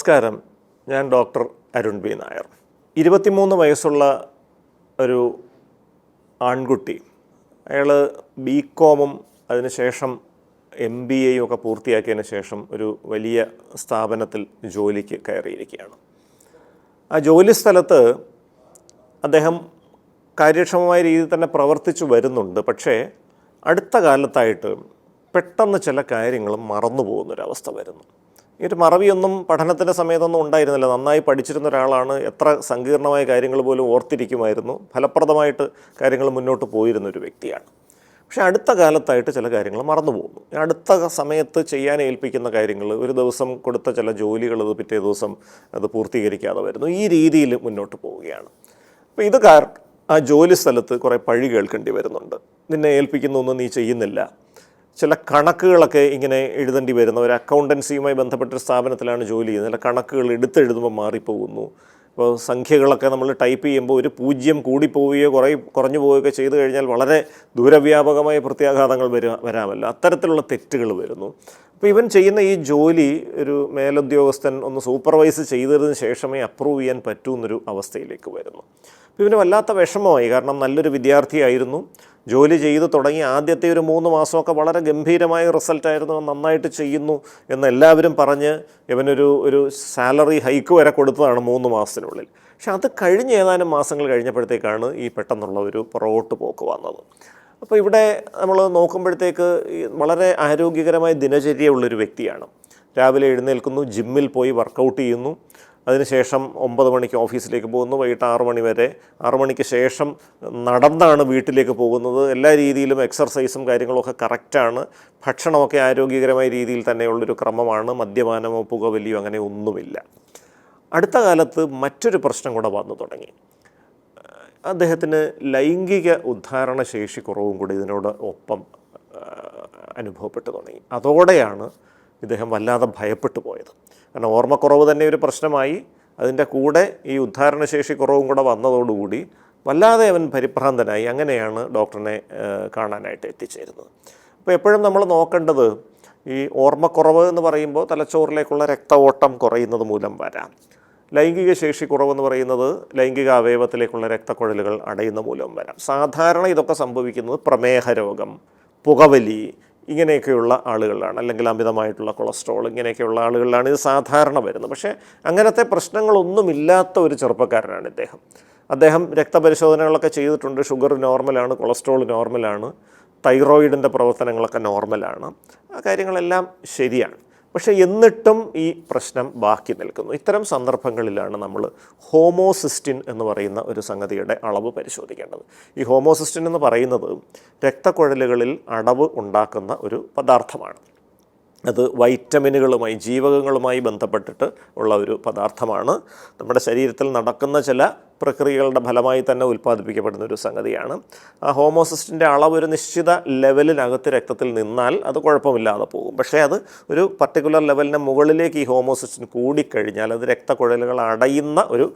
നമസ്കാരം. ഞാൻ doctor Arun B Nair. 23 വയസ്സുള്ള ഒരു ആൺകുട്ടി. അയാൾ ബികോമും അതിനുശേഷം MBAയും ഒക്കെ പൂർത്തിയാക്കിയതിന് ശേഷം ഒരു വലിയ സ്ഥാപനത്തിൽ ജോലിക്ക് കയറിയിരിക്കുകയാണ്. ആ ജോലി സ്ഥലത്ത് അദ്ദേഹം കാര്യക്ഷമമായ രീതിയിൽ തന്നെ പ്രവർത്തിച്ചു വരുന്നുണ്ട്. പക്ഷേ അടുത്ത കാലത്തായിട്ട് പെട്ടെന്ന് ചില കാര്യങ്ങൾ മറന്നു പോകുന്നൊരവസ്ഥ വരുന്നു. ഈ ഒരു മറവിയൊന്നും പഠനത്തിൻ്റെ സമയത്തൊന്നും ഉണ്ടായിരുന്നില്ല. നന്നായി പഠിച്ചിരുന്ന ഒരാളാണ്. എത്ര സങ്കീർണമായ കാര്യങ്ങൾ പോലും ഓർത്തിരിക്കുമായിരുന്നു. ഫലപ്രദമായിട്ട് കാര്യങ്ങൾ മുന്നോട്ട് പോയിരുന്ന ഒരു വ്യക്തിയാണ്. പക്ഷേ അടുത്ത കാലത്തായിട്ട് ചില കാര്യങ്ങൾ മറന്നു പോകുന്നു. അടുത്ത സമയത്ത് ചെയ്യാൻ ഏൽപ്പിക്കുന്ന കാര്യങ്ങൾ, ഒരു ദിവസം കൊടുത്ത ചില ജോലികൾ പിറ്റേ ദിവസം അത് പൂർത്തീകരിക്കാതെ വരുന്നു. ഈ രീതിയിൽ മുന്നോട്ട് പോവുകയാണ്. അപ്പോൾ ഇത് ആ ജോലി സ്ഥലത്ത് കുറേ പഴി കേൾക്കേണ്ടി വരുന്നുണ്ട്. നിന്നെ ഏൽപ്പിക്കുന്നൊന്നും നീ ചെയ്യുന്നില്ല. ചില കണക്കുകളൊക്കെ ഇങ്ങനെ എഴുതേണ്ടി വരുന്ന ഒരു അക്കൗണ്ടൻസിയുമായി ബന്ധപ്പെട്ടൊരു സ്ഥാപനത്തിലാണ് ജോലി ചെയ്യുന്നത്. ചില കണക്കുകൾ എടുത്തെഴുതുമ്പോൾ മാറിപ്പോകുന്നു. അപ്പോൾ സംഖ്യകളൊക്കെ നമ്മൾ ടൈപ്പ് ചെയ്യുമ്പോൾ ഒരു 0 കൂടിപ്പോവുകയോ കുറഞ്ഞു പോവുകയോ ചെയ്തു കഴിഞ്ഞാൽ വളരെ ദൂരവ്യാപകമായ പ്രത്യാഘാതങ്ങൾ വരാമല്ലോ. അത്തരത്തിലുള്ള തെറ്റുകൾ വരുന്നു. അപ്പോൾ ഇവൻ ചെയ്യുന്ന ഈ ജോലി ഒരു മേലുദ്യോഗസ്ഥൻ ഒന്ന് സൂപ്പർവൈസ് ചെയ്തതിന് ശേഷമേ അപ്രൂവ് ചെയ്യാൻ പറ്റൂ എന്നൊരു അവസ്ഥയിലേക്ക് വരുന്നു. അപ്പോൾ ഇവന് വല്ലാത്ത വിഷമമായി. കാരണം നല്ലൊരു വിദ്യാർത്ഥിയായിരുന്നു. ജോലി ചെയ്തു തുടങ്ങി ആദ്യത്തെ ഒരു 3 മാസമൊക്കെ വളരെ ഗംഭീരമായ റിസൾട്ടായിരുന്നു. നന്നായിട്ട് ചെയ്യുന്നു എന്ന് എല്ലാവരും പറഞ്ഞ് ഇവനൊരു സാലറി ഹൈക്ക് വരെ കൊടുത്തതാണ് 3 മാസത്തിനുള്ളിൽ. പക്ഷെ അത് കഴിഞ്ഞ് ഏതാനും മാസങ്ങൾ കഴിഞ്ഞപ്പോഴത്തേക്കാണ് ഈ പെട്ടെന്നുള്ള ഒരു പുറകോട്ട് പോക്ക് വന്നത്. അപ്പോൾ ഇവിടെ നമ്മൾ നോക്കുമ്പോഴത്തേക്ക് വളരെ ആരോഗ്യകരമായ ദിനചര്യ ഉള്ളൊരു വ്യക്തിയാണ്. രാവിലെ എഴുന്നേൽക്കുന്നു, ജിമ്മിൽ പോയി വർക്കൗട്ട് ചെയ്യുന്നു. അതിനുശേഷം 9 മണിക്ക് ഓഫീസിലേക്ക് പോകുന്നു. വൈകിട്ട് 6 മണി വരെ, 6 മണിക്ക് ശേഷം നടന്നാണ് വീട്ടിലേക്ക് പോകുന്നത്. എല്ലാ രീതിയിലും എക്സർസൈസും കാര്യങ്ങളൊക്കെ കറക്റ്റാണ്. ഭക്ഷണമൊക്കെ ആരോഗ്യകരമായ രീതിയിൽ തന്നെയുള്ളൊരു ക്രമമാണ്. മദ്യപാനമോ പുകവലിയോ അങ്ങനെ ഒന്നുമില്ല. അടുത്ത കാലത്ത് മറ്റൊരു പ്രശ്നം കൂടെ വന്നു തുടങ്ങി. അദ്ദേഹത്തിന് ലൈംഗിക ഉദ്ധാരണശേഷി കുറവും കൂടി ഇതിനോട് ഒപ്പം അനുഭവപ്പെട്ടു തുടങ്ങി. അതോടെയാണ് ഇദ്ദേഹം വല്ലാതെ ഭയപ്പെട്ടു പോയത്. കാരണം ഓർമ്മക്കുറവ് തന്നെ ഒരു പ്രശ്നമായി. അതിൻ്റെ കൂടെ ഈ ഉദ്ധാരണശേഷി കുറവും കൂടെ വന്നതോടുകൂടി വല്ലാതെ അവൻ പരിഭ്രാന്തനായി. അങ്ങനെയാണ് ഡോക്ടറിനെ കാണാനായിട്ട് എത്തിച്ചേരുന്നത്. അപ്പോൾ എപ്പോഴും നമ്മൾ നോക്കേണ്ടത് ഈ ഓർമ്മക്കുറവ് എന്ന് പറയുമ്പോൾ തലച്ചോറിലേക്കുള്ള രക്തഓട്ടം കുറയുന്നത് മൂലം വരാം. ലൈംഗിക ശേഷി കുറവെന്ന് പറയുന്നത് ലൈംഗിക അവയവത്തിലേക്കുള്ള രക്തക്കുഴലുകൾ അടയുന്ന മൂലം വരാം. സാധാരണ ഇതൊക്കെ സംഭവിക്കുന്നത് പ്രമേഹ രോഗം, പുകവലി ഇങ്ങനെയൊക്കെയുള്ള ആളുകളിലാണ്, അല്ലെങ്കിൽ അമിതമായിട്ടുള്ള കൊളസ്ട്രോൾ ഇങ്ങനെയൊക്കെയുള്ള ആളുകളിലാണ് ഇത് സാധാരണ വരുന്നത്. പക്ഷേ അങ്ങനത്തെ പ്രശ്നങ്ങളൊന്നുമില്ലാത്ത ഒരു ചെറുപ്പക്കാരനാണ് ഇദ്ദേഹം. അദ്ദേഹം രക്തപരിശോധനകളൊക്കെ ചെയ്തിട്ടുണ്ട്. ഷുഗർ നോർമലാണ്, കൊളസ്ട്രോൾ നോർമലാണ്, തൈറോയിഡിൻ്റെ പ്രവർത്തനങ്ങളൊക്കെ നോർമലാണ്. ആ കാര്യങ്ങളെല്ലാം ശരിയാണ്. പക്ഷേ എന്നിട്ടും ഈ പ്രശ്നം ബാക്കി നിൽക്കുന്നു. ഇത്തരം സന്ദർഭങ്ങളിലാണ് നമ്മൾ ഹോമോസിസ്റ്റിൻ എന്ന് പറയുന്ന ഒരു സംഗതിയുടെ അളവ് പരിശോധിക്കേണ്ടത്. ഈ ഹോമോസിസ്റ്റിൻ എന്ന് പറയുന്നത് രക്തക്കുഴലുകളിൽ അടവ് ഉണ്ടാക്കുന്ന ഒരു പദാർത്ഥമാണ്. അത് വൈറ്റമിനുകളുമായി, ജീവകങ്ങളുമായി ബന്ധപ്പെട്ടിട്ട് ഉള്ള ഒരു പദാർത്ഥമാണ്. നമ്മുടെ ശരീരത്തിൽ നടക്കുന്ന ചില പ്രക്രിയകളുടെ ഫലമായി തന്നെ ഉൽപ്പാദിപ്പിക്കപ്പെടുന്ന ഒരു സംഗതിയാണ്. ആ ഹോമോസിസ്റ്റിൻ്റെ അളവ് ഒരു നിശ്ചിത ലെവലിനകത്ത് രക്തത്തിൽ നിന്നാൽ അത് കുഴപ്പമില്ലാതെ പോകും. പക്ഷേ അത് ഒരു പർട്ടിക്കുലർ ലെവലിന് മുകളിലേക്ക് ഈ ഹോമോസിസ്റ്റിൻ കൂടിക്കഴിഞ്ഞാൽ അത് രക്തക്കുഴലുകൾ അടയുന്ന ഒരു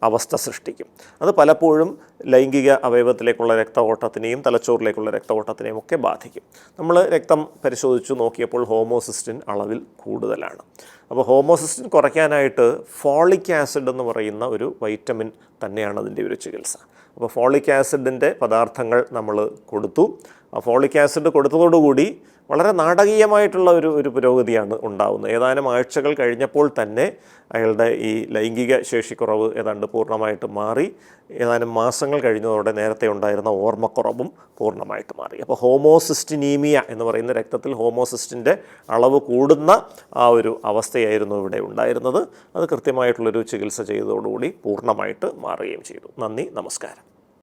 അവസ്ഥ സൃഷ്ടിക്കും. അത് പലപ്പോഴും ലൈംഗിക അവയവത്തിലേക്കുള്ള രക്തഓട്ടത്തിനെയും തലച്ചോറിലേക്കുള്ള രക്തഓട്ടത്തിനെയും ഒക്കെ ബാധിക്കും. നമ്മൾ രക്തം പരിശോധിച്ചു നോക്കിയപ്പോൾ ഹോമോസിസ്റ്റിൻ അളവിൽ കൂടുതലാണ്. അപ്പോൾ ഹോമോസിസ്റ്റിൻ കുറയ്ക്കാനായിട്ട് ഫോളിക് ആസിഡ് എന്ന് പറയുന്ന ഒരു വൈറ്റമിൻ തന്നെയാണ് അതിൻ്റെ ഒരു ചികിത്സ. അപ്പോൾ ഫോളിക് ആസിഡിൻ്റെ പദാർത്ഥങ്ങൾ നമ്മൾ കൊടുത്തു. ആ ഫോളിക് ആസിഡ് കൊടുത്തതോടുകൂടി വളരെ നാടകീയമായിട്ടുള്ള ഒരു പുരോഗതിയാണ് ഉണ്ടാകുന്നത്. ഏതാനും ആഴ്ചകൾ കഴിഞ്ഞപ്പോൾ തന്നെ അയാളുടെ ഈ ലൈംഗിക ശേഷിക്കുറവ് ഏതാണ്ട് പൂർണ്ണമായിട്ട് മാറി. ഏതാനും മാസങ്ങൾ കഴിഞ്ഞതോടെ നേരത്തെ ഉണ്ടായിരുന്ന ഓർമ്മക്കുറവും പൂർണ്ണമായിട്ട് മാറി. അപ്പോൾ ഹോമോസിസ്റ്റിനീമിയ എന്ന് പറയുന്ന രക്തത്തിൽ ഹോമോസിസ്റ്റിൻ്റെ അളവ് കൂടുന്ന ആ ഒരു അവസ്ഥയായിരുന്നു ഇവിടെ ഉണ്ടായിരുന്നത്. അത് കൃത്യമായിട്ടുള്ളൊരു ചികിത്സ ചെയ്തതോടുകൂടി പൂർണ്ണമായിട്ട് മാറുകയും ചെയ്തു. നന്ദി, നമസ്കാരം.